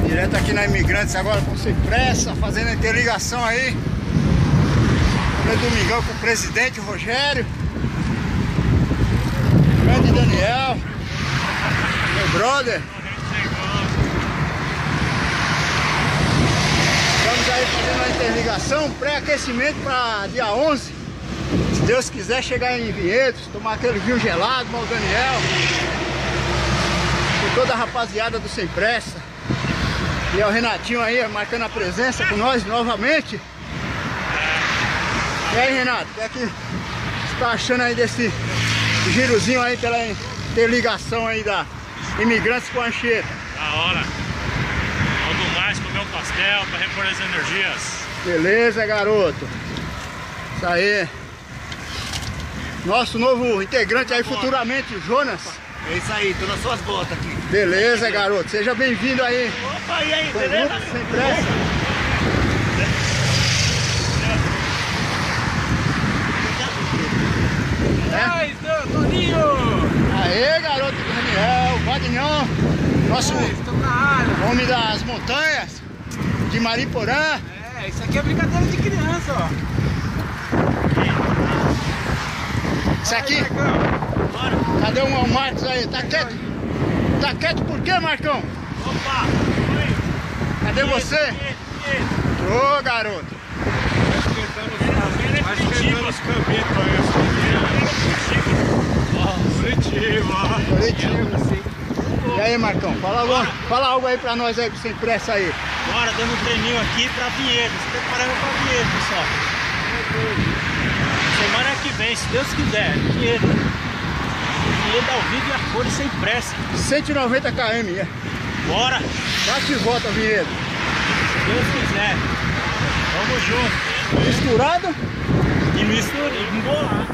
Direto aqui na Imigrantes agora com Sem Pressa, fazendo a interligação aí. No domingão com o presidente Rogério, grande Daniel, meu brother. Estamos aí fazendo a interligação, pré-aquecimento para dia 11. Se Deus quiser chegar em Vinhedos, tomar aquele vinho gelado com o Daniel, com toda a rapaziada do Sem Pressa. E é o Renatinho aí marcando a presença com nós novamente. E aí, Renato, o que é que você tá achando aí desse girozinho aí pela interligação aí da Imigrantes com a Anchieta? Da hora. Algo mais, comer um pastel para repor as energias. Beleza, garoto. Isso aí. Nosso novo integrante aí futuramente, Jonas. É isso aí, tô nas suas botas aqui. Beleza, garoto. Seja bem-vindo aí. Opa, e aí, Com o beleza? grupo Sem Pressa. Ai, Toninho! Aê, garoto do Daniel, Vagnão, nosso Estamos na área. homem das montanhas, de Mariporã. É, isso aqui é brincadeira de criança, ó. Isso aqui, Bora. cadê o Marcos aí? Tá quieto? Tá quieto por quê, Marcão? Opa! Cadê você? Ô, garoto. Esquentando os cambitos aí, Positivo. E aí, Marcão, fala algo aí pra nós aí, pro Sem Pressa aí. Bora, dando um treininho aqui pra Vinhedos. Preparando pra Vinhedos, pessoal. Semana que vem, se Deus quiser, Vinhedos. Vinhedos ao vivo e a cores Sem Pressa. 190 km, é. Bora! Bate e volta, Vinhedo. Se Deus quiser. Vamos junto. Misturado? E mistura, e embolar.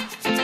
Tchau.